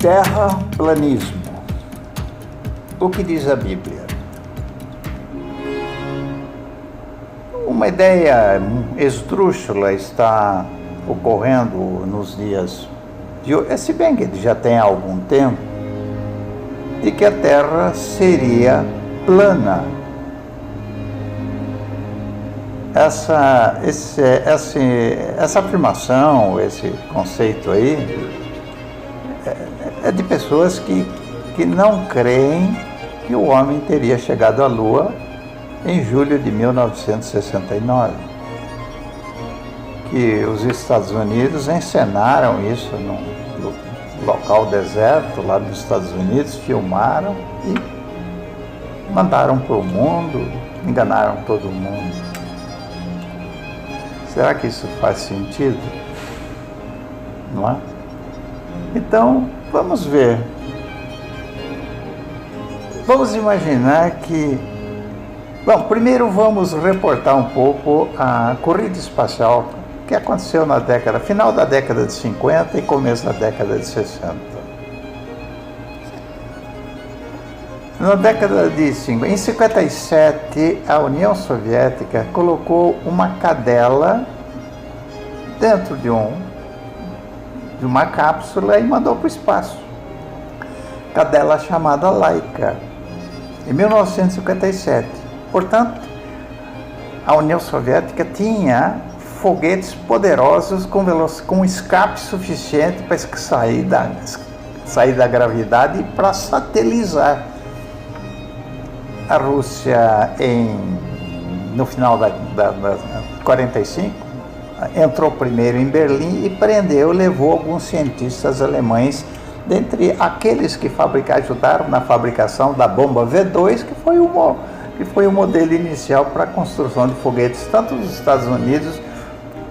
Terraplanismo. O que diz a Bíblia? Uma ideia esdrúxula está ocorrendo nos dias de hoje, se bem que já tem algum tempo, de que a Terra seria plana. Essa afirmação, esse conceito aí, é de pessoas que não creem que o homem teria chegado à Lua em julho de 1969. Que os Estados Unidos encenaram isso num local deserto lá dos Estados Unidos, filmaram e mandaram para o mundo, enganaram todo mundo. Será que isso faz sentido? Não é? Então, vamos ver. Vamos imaginar que... Bom, primeiro vamos reportar um pouco a corrida espacial que aconteceu na final da década de 50 e começo da década de 60. Na década de 50, em 57, a União Soviética colocou uma cadela dentro de uma cápsula e mandou para o espaço. Cadela chamada Laika, em 1957. Portanto, a União Soviética tinha foguetes poderosos com escape suficiente para sair da gravidade e para satelizar. A Rússia, no final da 45, entrou primeiro em Berlim e levou alguns cientistas alemães, dentre aqueles que ajudaram na fabricação da bomba V2, que foi o modelo inicial para a construção de foguetes, tanto dos Estados Unidos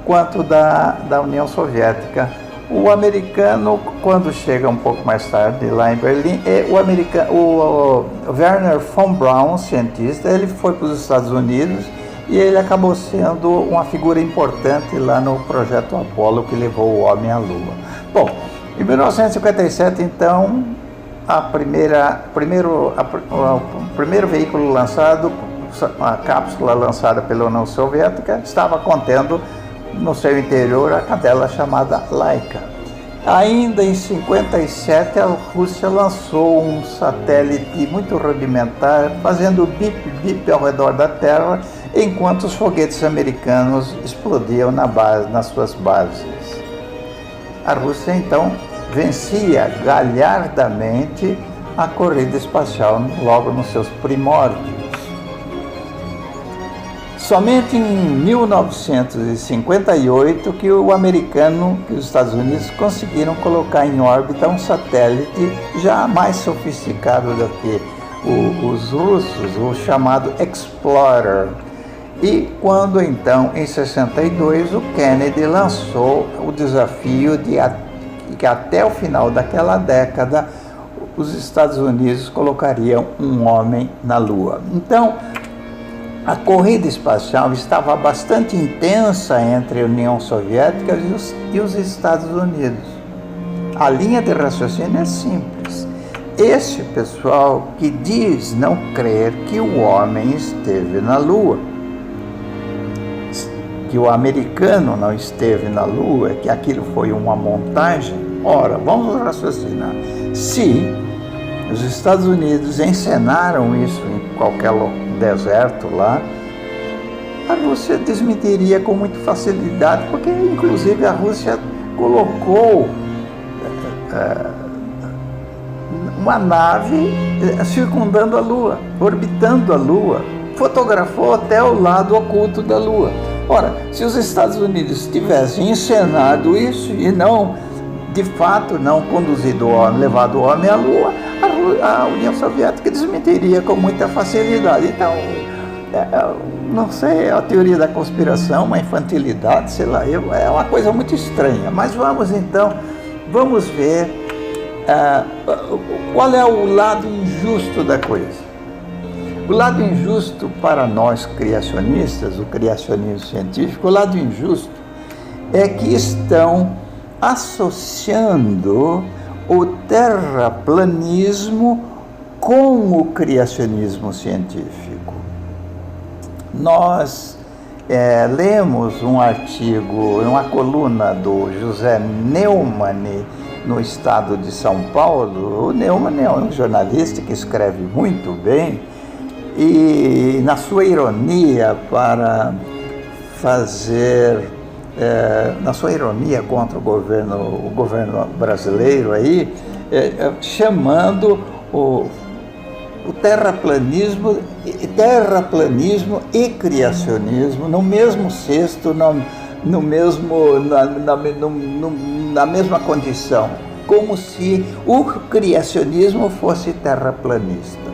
quanto da União Soviética. O americano, quando chega um pouco mais tarde lá em Berlim, o Wernher von Braun, cientista, ele foi para os Estados Unidos e ele acabou sendo uma figura importante lá no projeto Apollo, que levou o homem à Lua. Bom, em 1957, então, o primeiro veículo lançado, a cápsula lançada pela União Soviética, estava contendo no seu interior a cadela chamada Laika. Ainda em 57, a Rússia lançou um satélite muito rudimentar, fazendo bip-bip ao redor da Terra, enquanto os foguetes americanos explodiam nas suas bases. A Rússia, então, vencia galhardamente a corrida espacial logo nos seus primórdios. Somente em 1958 que os Estados Unidos conseguiram colocar em órbita um satélite já mais sofisticado do que os russos, o chamado Explorer. E quando então, em 62, o Kennedy lançou o desafio de que até o final daquela década os Estados Unidos colocariam um homem na Lua. Então, a corrida espacial estava bastante intensa entre a União Soviética e os Estados Unidos. A linha de raciocínio é simples. Esse pessoal que diz não crer que o homem esteve na Lua, que o americano não esteve na Lua, que aquilo foi uma montagem, ora, vamos raciocinar. Se os Estados Unidos encenaram isso em qualquer deserto lá, a Rússia desmentiria com muita facilidade, porque inclusive a Rússia colocou uma nave circundando a Lua, orbitando a Lua, fotografou até o lado oculto da Lua. Ora, se os Estados Unidos tivessem encenado isso e não, de fato, não conduzido o homem, levado o homem à Lua, a União Soviética desmentiria com muita facilidade. Então, não sei, é a teoria da conspiração, uma infantilidade, sei lá, é uma coisa muito estranha. Mas vamos ver qual é o lado injusto da coisa. O lado injusto para nós criacionistas, o criacionismo científico, o lado injusto é que estão associando o terraplanismo com o criacionismo científico. Nós lemos um artigo, uma coluna do José Neumann no estado de São Paulo. O Neumann é um jornalista que escreve muito bem e, na sua ironia para fazer, na sua ironia contra o governo brasileiro aí, chamando o terraplanismo e criacionismo no mesmo cesto, na mesma condição, como se o criacionismo fosse terraplanista.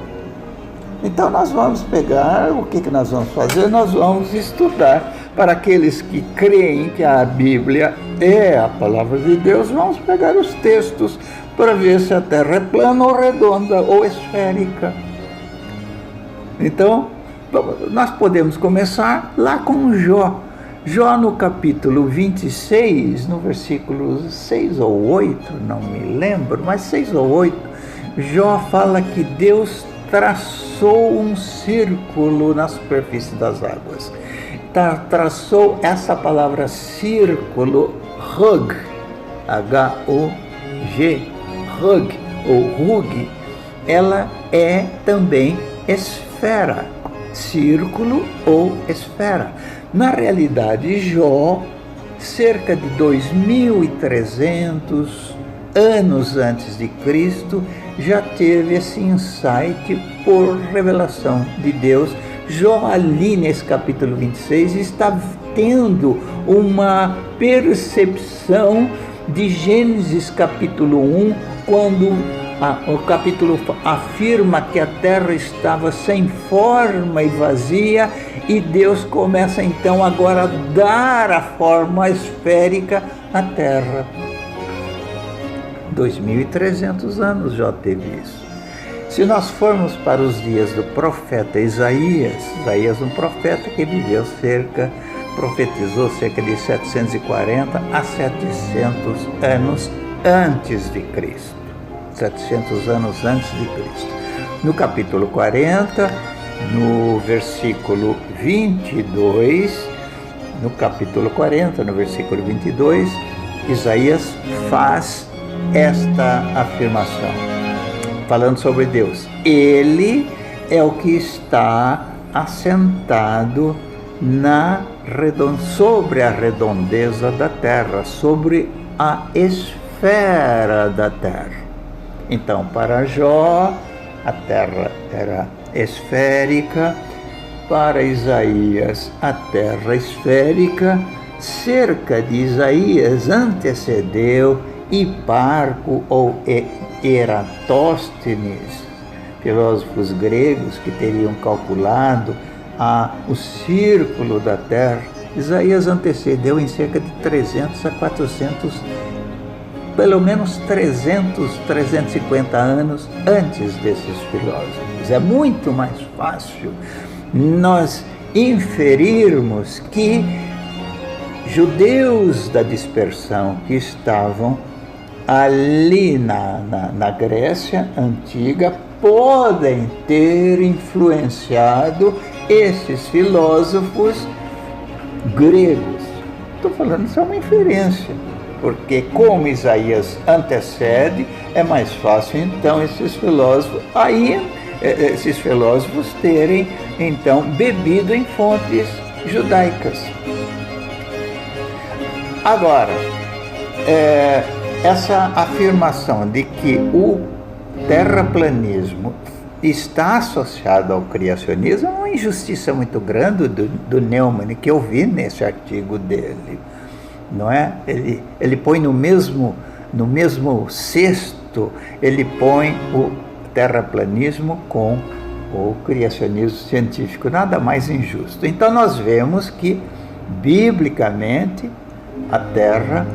Então nós vamos pegar, o que nós vamos fazer? Nós vamos estudar. Para aqueles que creem que a Bíblia é a palavra de Deus, vamos pegar os textos para ver se a Terra é plana ou redonda ou esférica. Então, nós podemos começar lá com Jó. Jó, no capítulo 26, no versículo 6 ou 8, não me lembro, mas 6 ou 8, Jó fala que Deus traçou um círculo na superfície das águas. Traçou essa palavra círculo, Hug, H-O-G, Hug, ou Hug, ela é também esfera, círculo ou esfera. Na realidade, Jó, cerca de 2.300 anos antes de Cristo, já teve esse insight por revelação de Deus. Jó, ali nesse capítulo 26, está tendo uma percepção de Gênesis capítulo 1, quando o capítulo afirma que a terra estava sem forma e vazia, e Deus começa então agora a dar a forma esférica à terra. 2.300 anos Jó teve isso. Se nós formos para os dias do profeta Isaías, um profeta que viveu profetizou cerca de 740 a 700 anos antes de Cristo. 700 anos antes de Cristo. No capítulo 40, no versículo 22, no capítulo 40, no versículo 22, Isaías faz esta afirmação, falando sobre Deus. Ele é o que está assentado sobre a redondeza da terra, sobre a esfera da terra. Então, para Jó, a terra era esférica. Para Isaías, a terra esférica. Cerca de Isaías antecedeu Hiparco ou Eratóstenes, filósofos gregos que teriam calculado o círculo da terra. Isaías antecedeu em cerca de 300 a 400, pelo menos 350 anos antes desses filósofos. É muito mais fácil nós inferirmos que judeus da dispersão que estavam ali na Grécia Antiga podem ter influenciado esses filósofos gregos. Estou falando, isso é uma inferência, porque como Isaías antecede, é mais fácil então esses filósofos terem então bebido em fontes judaicas. Agora, essa afirmação de que o terraplanismo está associado ao criacionismo é uma injustiça muito grande do Neumann, que eu vi nesse artigo dele, não é? Ele põe no mesmo cesto, ele põe o terraplanismo com o criacionismo científico, nada mais injusto. Então nós vemos que, biblicamente, a Terra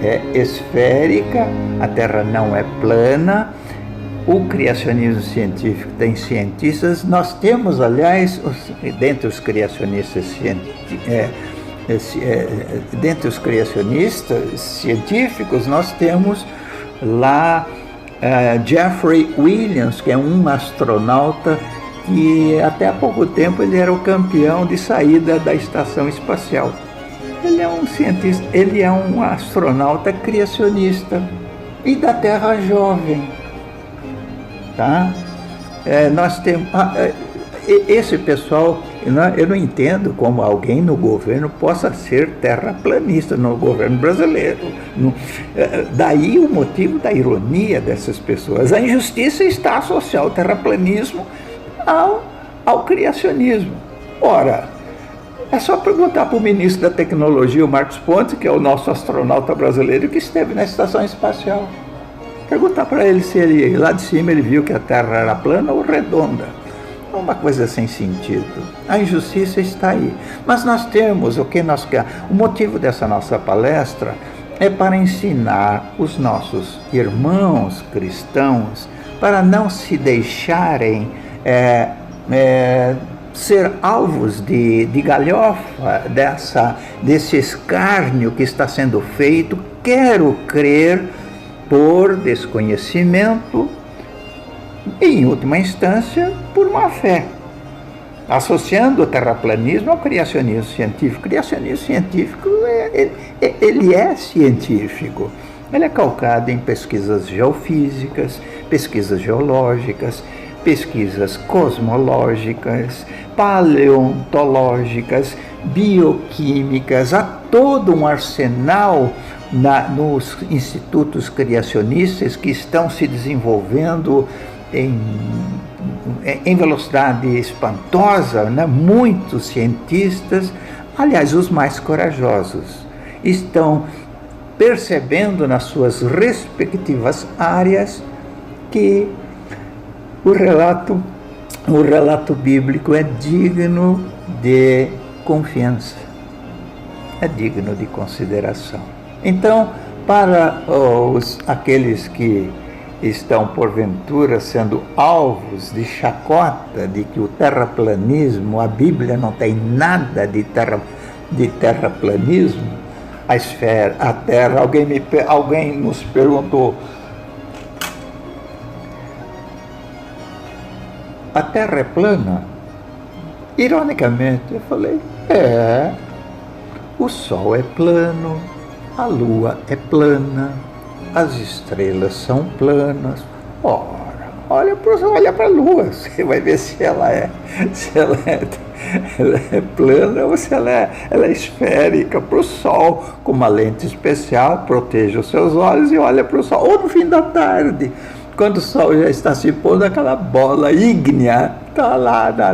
é esférica, a Terra não é plana. O criacionismo científico tem cientistas. Nós temos, aliás, dentre os criacionistas científicos, nós temos lá Jeffrey Williams, que é um astronauta que até há pouco tempo ele era o campeão de saída da estação espacial. Ele é um cientista, ele é um astronauta criacionista e da Terra jovem, tá? Nós temos esse pessoal, eu não entendo como alguém no governo possa ser terraplanista no governo brasileiro. Daí o motivo da ironia dessas pessoas. A injustiça está associada ao terraplanismo ao criacionismo. Ora, é só perguntar para o ministro da Tecnologia, o Marcos Pontes, que é o nosso astronauta brasileiro que esteve na estação espacial. Perguntar para ele se ele, lá de cima, ele viu que a Terra era plana ou redonda. É uma coisa sem sentido. A injustiça está aí. Mas nós temos o que nós queremos. O motivo dessa nossa palestra é para ensinar os nossos irmãos cristãos para não se deixarem ser alvos de galhofa desse escárnio que está sendo feito, quero crer, por desconhecimento, em última instância, por má fé, associando o terraplanismo ao criacionismo científico. O criacionismo científico, ele é científico. Ele é calcado em pesquisas geofísicas, pesquisas geológicas, pesquisas cosmológicas, paleontológicas, bioquímicas. Há todo um arsenal nos institutos criacionistas que estão se desenvolvendo em velocidade espantosa, né? Muitos cientistas, aliás, os mais corajosos, estão percebendo nas suas respectivas áreas que o relato bíblico é digno de confiança, é digno de consideração. Então, para aqueles que estão, porventura, sendo alvos de chacota, de que o terraplanismo, a Bíblia não tem nada de terraplanismo, a esfera, a Terra, alguém nos perguntou, a Terra é plana? Ironicamente, eu falei, o Sol é plano, a Lua é plana, as estrelas são planas. Ora, olha para a Lua, você vai ver se ela é plana ou se ela é esférica. Para o Sol, com uma lente especial, proteja os seus olhos e olha para o Sol. Ou no fim da tarde, quando o Sol já está se pondo, aquela bola ígnea está lá na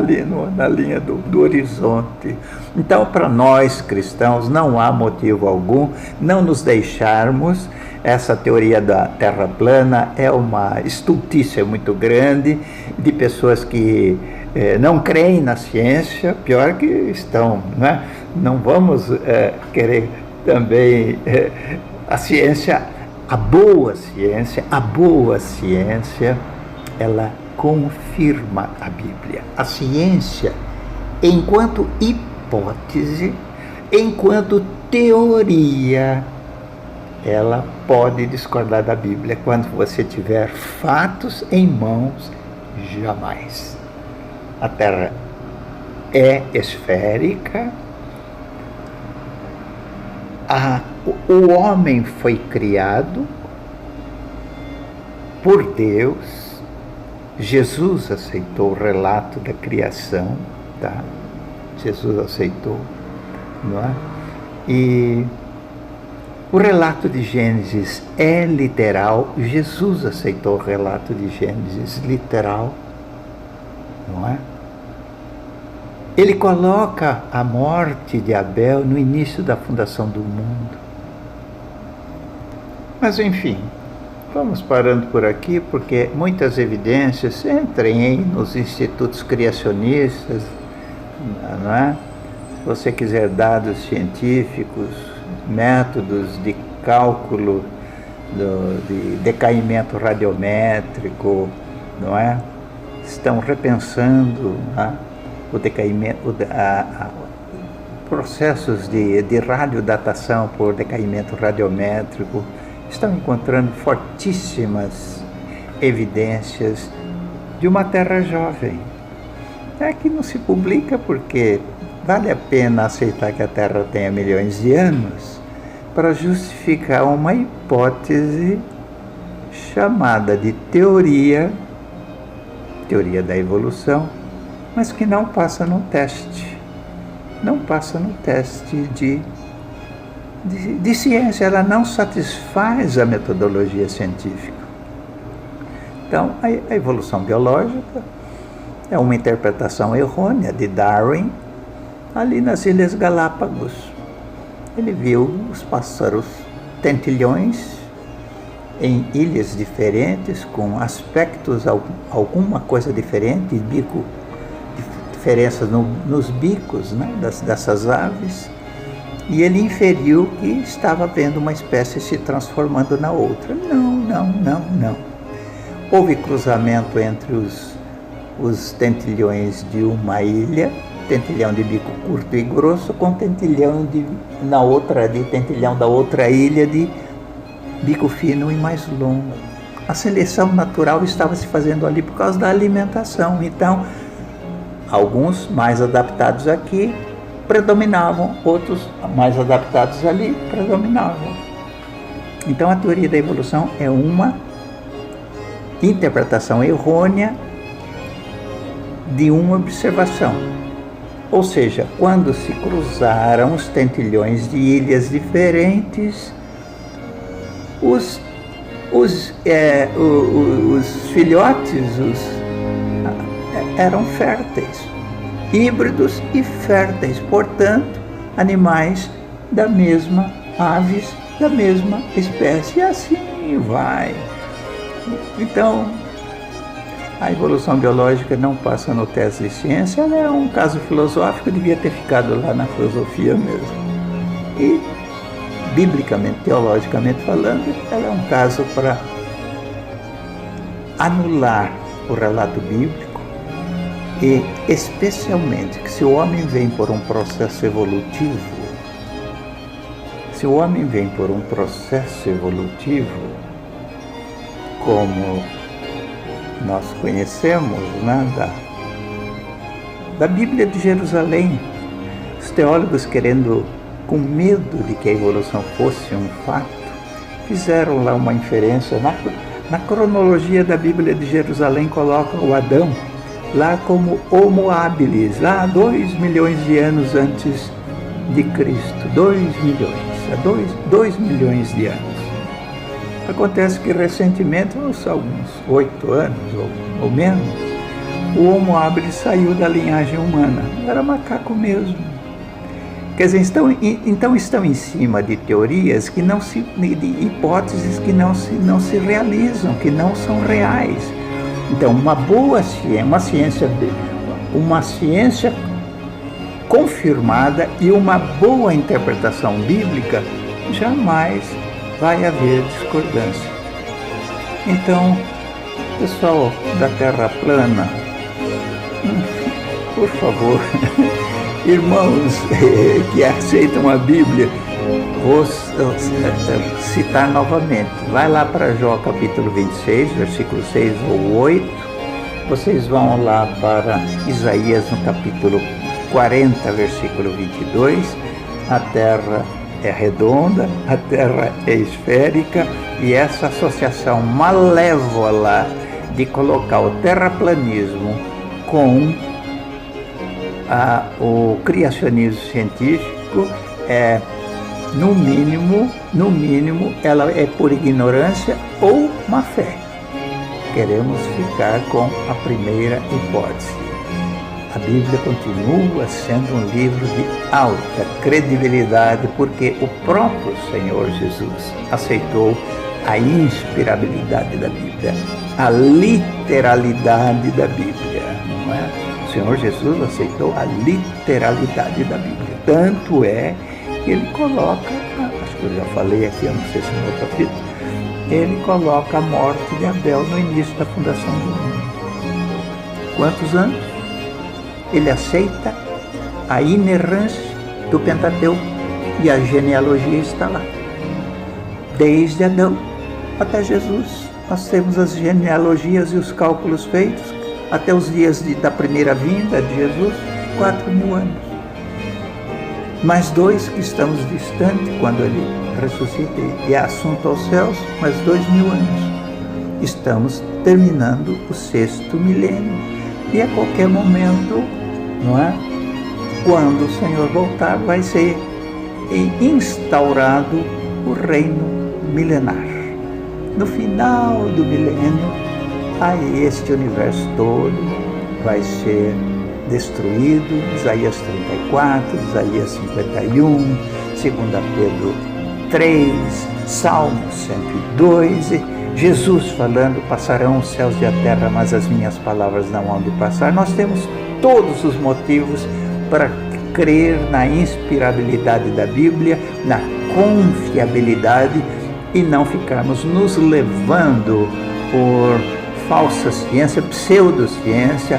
linha do horizonte. Então, para nós cristãos, não há motivo algum não nos deixarmos. Essa teoria da Terra plana é uma estultícia muito grande de pessoas que não creem na ciência, pior que estão, né? Não vamos querer também a ciência. A boa ciência, ela confirma a Bíblia. A ciência, enquanto hipótese, enquanto teoria, ela pode discordar da Bíblia. Quando você tiver fatos em mãos, jamais. A Terra é esférica. O homem foi criado por Deus. Jesus aceitou o relato da criação, tá? Jesus aceitou, não é? E o relato de Gênesis é literal. Jesus aceitou o relato de Gênesis literal, não é? Ele coloca a morte de Abel no início da fundação do mundo. Mas, enfim, vamos parando por aqui, porque muitas evidências, entrem nos institutos criacionistas, não é? Se você quiser dados científicos, métodos de cálculo de decaimento radiométrico, não é? Estão repensando, não é? O decaimento, processos de radiodatação por decaimento radiométrico, estão encontrando fortíssimas evidências de uma Terra jovem. É que não se publica porque vale a pena aceitar que a Terra tenha milhões de anos para justificar uma hipótese chamada de teoria da evolução, mas que não passa no teste. Não passa no teste de ciência, ela não satisfaz a metodologia científica. Então, a evolução biológica é uma interpretação errônea de Darwin ali nas Ilhas Galápagos. Ele viu os pássaros tentilhões em ilhas diferentes, com aspectos, alguma coisa diferente, diferenças nos bicos, né, dessas aves, e ele inferiu que estava vendo uma espécie se transformando na outra. Não. Houve cruzamento entre os tentilhões de uma ilha, tentilhão de bico curto e grosso, com tentilhão tentilhão da outra ilha de bico fino e mais longo. A seleção natural estava se fazendo ali por causa da alimentação. Então, alguns mais adaptados aqui predominavam, outros mais adaptados ali predominavam. Então, a teoria da evolução é uma interpretação errônea de uma observação. Ou seja, quando se cruzaram os tentilhões de ilhas diferentes, os filhotes eram férteis, híbridos e férteis, portanto, animais da mesma, aves da mesma espécie, e assim vai. Então, a evolução biológica não passa no teste de ciência, ela é um caso filosófico, devia ter ficado lá na filosofia mesmo. E, biblicamente, teologicamente falando, ela é um caso para anular o relato bíblico, e especialmente que se o homem vem por um processo evolutivo, como nós conhecemos, né, da Bíblia de Jerusalém, os teólogos querendo, com medo de que a evolução fosse um fato, fizeram lá uma inferência. Na cronologia da Bíblia de Jerusalém coloca o Adão lá como Homo habilis, lá 2 milhões de anos antes de Cristo. 2 milhões de anos. Acontece que recentemente, alguns 8 anos ou menos, o Homo habilis saiu da linhagem humana. Era macaco mesmo. Quer dizer, então estão em cima de teorias de hipóteses que não se realizam, que não são reais. Então, uma ciência confirmada e uma boa interpretação bíblica, jamais vai haver discordância. Então, pessoal da Terra plana, por favor, irmãos que aceitam a Bíblia, vou citar novamente. Vai lá para Jó capítulo 26, versículo 6 ou 8. Vocês vão lá para Isaías no capítulo 40, versículo 22. A Terra é redonda, a Terra é esférica, e essa associação malévola de colocar o terraplanismo com o criacionismo científico no mínimo, ela é por ignorância ou má fé. Queremos ficar com a primeira hipótese. A Bíblia continua sendo um livro de alta credibilidade, porque o próprio Senhor Jesus aceitou a inspirabilidade da Bíblia, a literalidade da Bíblia, não é? O Senhor Jesus aceitou a literalidade da Bíblia. Tanto é que ele coloca, acho que eu já falei aqui, eu não sei se no outro capítulo, ele coloca a morte de Abel no início da fundação do mundo. Quantos anos? Ele aceita a inerrância do Pentateuco e a genealogia está lá. desde Adão até Jesus. Nós temos as genealogias e os cálculos feitos até os dias da primeira vinda de Jesus, 4.000 anos. Mais 2 que estamos distante quando ele ressuscita e é assunto aos céus, mais 2.000 anos. Estamos terminando o 6º milênio. E a qualquer momento, não é? Quando o Senhor voltar, vai ser instaurado o reino milenar. No final do milênio, aí este universo todo vai ser destruído. Isaías 34, Isaías 51, 2 Pedro 3, Salmo 102, Jesus falando: passarão os céus e a terra, mas as minhas palavras não hão de passar. Nós temos todos os motivos para crer na inspirabilidade da Bíblia, na confiabilidade, e não ficarmos nos levando por falsa ciência, pseudociência,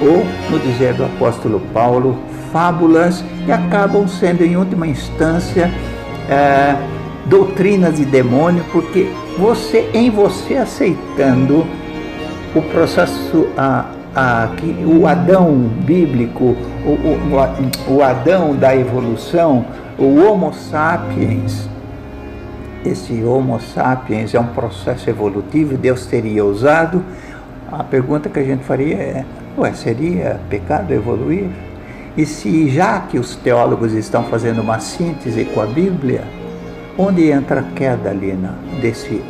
ou, no dizer do apóstolo Paulo, fábulas, que acabam sendo, em última instância, doutrinas de demônio, porque em você aceitando o processo, o Adão bíblico, o Adão da evolução, o Homo sapiens. Esse Homo sapiens é um processo evolutivo. Deus teria usado. A pergunta que a gente faria é: seria pecado evoluir? E se, já que os teólogos estão fazendo uma síntese com a Bíblia, onde entra a queda ali desse?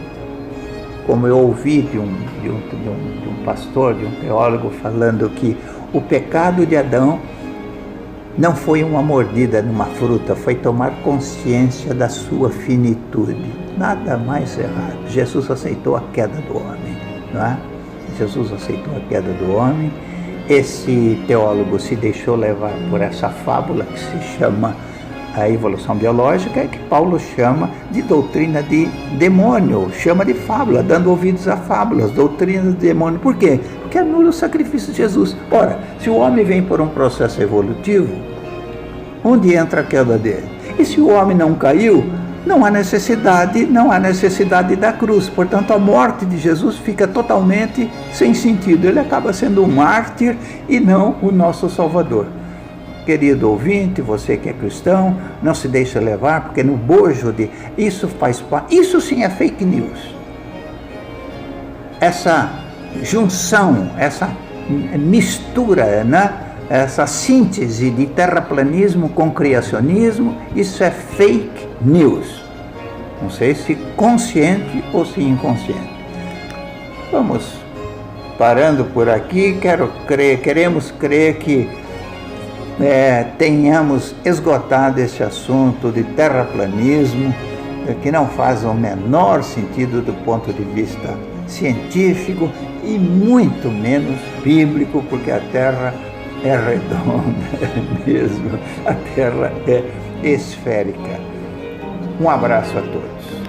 Como eu ouvi de um pastor, de um teólogo, falando que o pecado de Adão não foi uma mordida numa fruta, foi tomar consciência da sua finitude. Nada mais errado. Jesus aceitou a queda do homem, não é? Jesus aceitou a queda do homem. Esse teólogo se deixou levar por essa fábula que se chama a evolução biológica, que Paulo chama de doutrina de demônio, chama de fábula, dando ouvidos a fábulas, doutrina de demônio. Por quê? Porque anula o sacrifício de Jesus. Ora, se o homem vem por um processo evolutivo, onde entra a queda dele? E se o homem não caiu, não há necessidade da cruz. Portanto, a morte de Jesus fica totalmente sem sentido. Ele acaba sendo um mártir e não o nosso Salvador. Querido ouvinte, você que é cristão, não se deixe levar, porque no bojo de isso faz parte. Isso sim é fake news. Essa junção, essa mistura, né? Essa síntese de terraplanismo com criacionismo, isso é fake news. Não sei se consciente ou se inconsciente. Vamos parando por aqui. Queremos crer que tenhamos esgotado esse assunto de terraplanismo, que não faz o menor sentido do ponto de vista científico e muito menos bíblico, porque a Terra é redonda mesmo, a Terra é esférica. Um abraço a todos.